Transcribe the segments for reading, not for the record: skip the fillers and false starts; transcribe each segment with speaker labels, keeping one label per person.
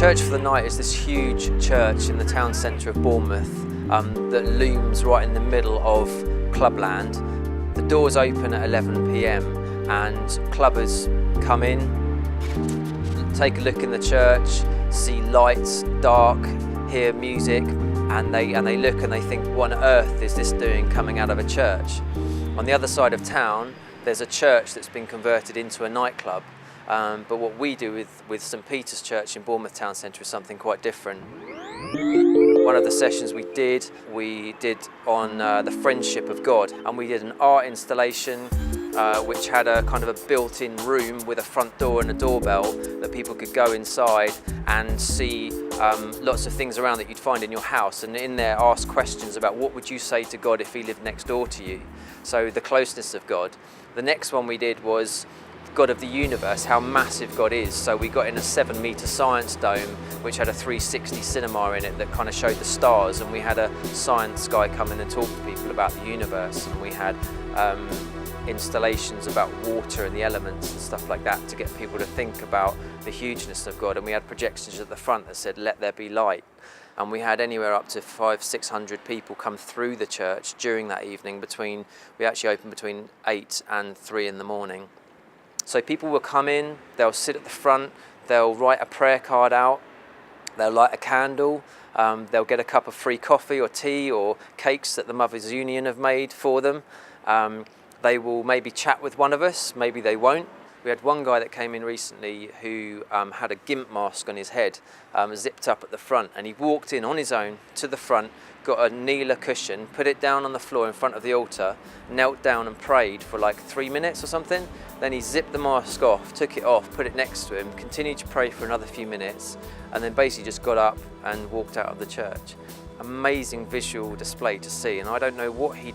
Speaker 1: Church for the Night is this huge church in the town centre of Bournemouth that looms right in the middle of clubland. The doors open at 11 p.m. and clubbers come in, take a look in the church, see lights, dark, hear music, and they look and they think, what on earth is this doing coming out of a church? On the other side of town, there's a church that's been converted into a nightclub. But what we do with St Peter's Church in Bournemouth Town Centre is something quite different. One of the sessions we did on the friendship of God, and we did an art installation which had a kind of a built-in room with a front door and a doorbell that people could go inside and see lots of things around that you'd find in your house, and in there ask questions about what would you say to God if he lived next door to you. So the closeness of God. The next one we did was God of the universe, how massive God is. So we got in a 7-metre science dome which had a 360 cinema in it that kind of showed the stars, and we had a science guy come in and talk to people about the universe, and we had installations about water and the elements and stuff like that to get people to think about the hugeness of God, and we had projections at the front that said let there be light, and we had anywhere up to 500-600 people come through the church during that evening. We actually opened between 8 and 3 in the morning. So people will come in, they'll sit at the front, they'll write a prayer card out, they'll light a candle, they'll get a cup of free coffee or tea or cakes that the Mothers Union have made for them. They will maybe chat with one of us, maybe they won't. We had one guy that came in recently who had a GIMP mask on his head, zipped up at the front, and he walked in on his own to the front, got a kneeler cushion, put it down on the floor in front of the altar, knelt down and prayed for like 3 minutes or something. Then he zipped the mask off, took it off, put it next to him, continued to pray for another few minutes, and then basically just got up and walked out of the church. Amazing visual display to see, and I don't know what he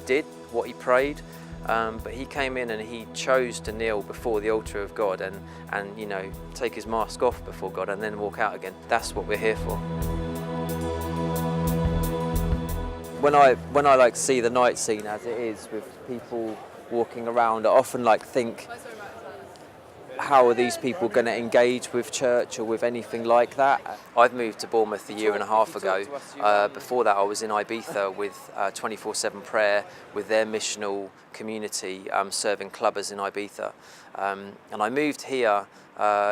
Speaker 1: did, what he prayed, but he came in and he chose to kneel before the altar of God and you know, take his mask off before God and then walk out again. That's what we're here for. When I like see the night scene as it is with people walking around, I often think, how are these people going to engage with church or with anything like that? I've moved to Bournemouth a year and a half ago. Before that I was in Ibiza with 24/7 prayer with their missional community serving clubbers in Ibiza. And I moved here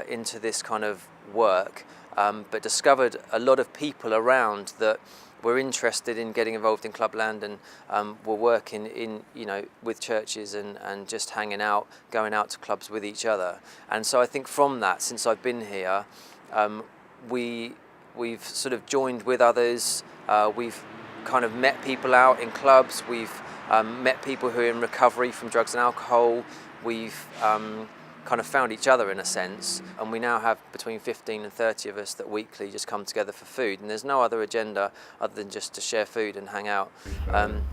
Speaker 1: into this kind of work, but discovered a lot of people around that were interested in getting involved in clubland and were working in, with churches and just hanging out, going out to clubs with each other. And so I think from that, since I've been here, we've sort of joined with others. We've kind of met people out in clubs. We've met people who are in recovery from drugs and alcohol. We've kind of found each other in a sense, and we now have between 15 and 30 of us that weekly just come together for food, and there's no other agenda other than just to share food and hang out.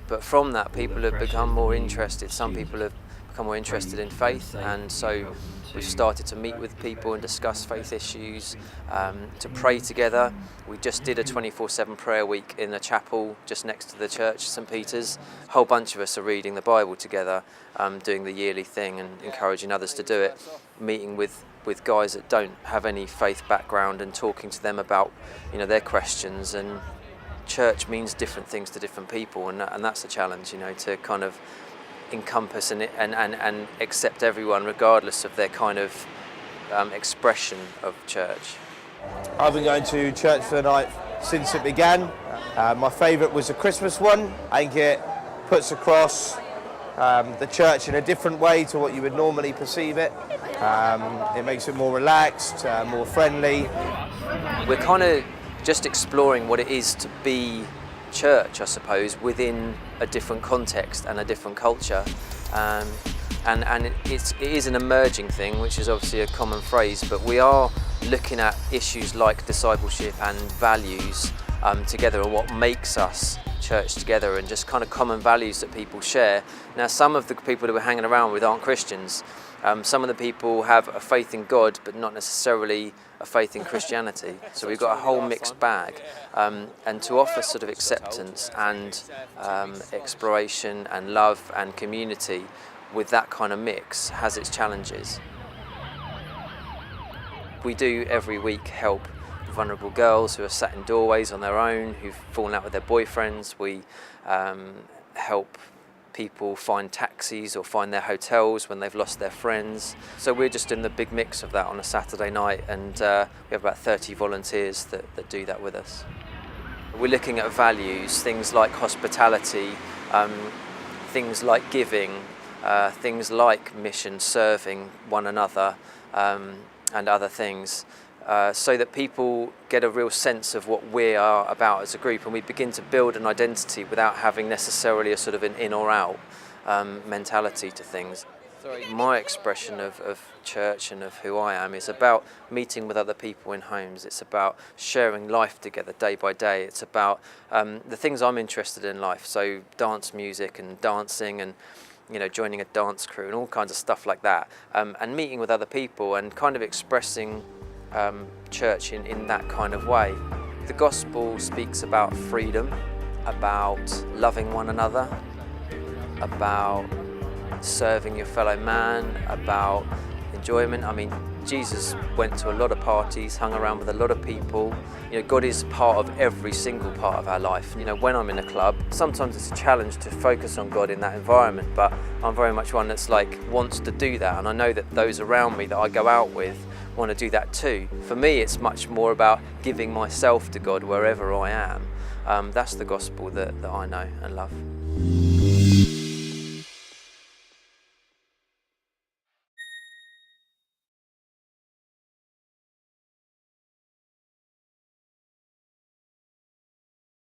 Speaker 1: But from that, people have become more interested. Some people have become more interested in faith, and so we've started to meet with people and discuss faith issues, to pray together. We just did a 24/7 prayer week in a chapel just next to the church, St Peter's. A whole bunch of us are reading the Bible together, doing the yearly thing and encouraging others to do it, meeting with guys that don't have any faith background and talking to them about their questions. And church means different things to different people, and that's a challenge, to kind of encompass and accept everyone regardless of their kind of expression of church.
Speaker 2: I've been going to Church for the Night since it began. My favourite was the Christmas one. I think it puts across the church in a different way to what you would normally perceive it. It makes it more relaxed, more friendly.
Speaker 1: We're kind of just exploring what it is to be church, I suppose, within a different context and a different culture, and it is an emerging thing, which is obviously a common phrase, but we are looking at issues like discipleship and values together, and what makes us church together, and just kind of common values that people share. Now, some of the people that we're hanging around with aren't Christians. Some of the people have a faith in God, but not necessarily a faith in Christianity. So we've got a whole mixed bag. And to offer sort of acceptance and exploration and love and community with that kind of mix has its challenges. We do every week help vulnerable girls who are sat in doorways on their own, who've fallen out with their boyfriends. We help people find taxis or find their hotels when they've lost their friends. So we're just in the big mix of that on a Saturday night, and we have about 30 volunteers that do that with us. We're looking at values, things like hospitality, things like giving, things like mission, serving one another, and other things, so that people get a real sense of what we are about as a group, and we begin to build an identity without having necessarily a sort of an in or out mentality to things. My expression of church and of who I am is about meeting with other people in homes. It's about sharing life together day by day. It's about the things I'm interested in life, so dance music and dancing and joining a dance crew and all kinds of stuff like that, and meeting with other people and kind of expressing church in that kind of way. The gospel speaks about freedom, about loving one another, about serving your fellow man, about enjoyment. I mean, Jesus went to a lot of parties, hung around with a lot of people. God is part of every single part of our life. When I'm in a club, sometimes it's a challenge to focus on God in that environment, but I'm very much one that's wants to do that, and I know that those around me that I go out with want to do that too. For me, it's much more about giving myself to God wherever I am. That's the gospel that I know and love.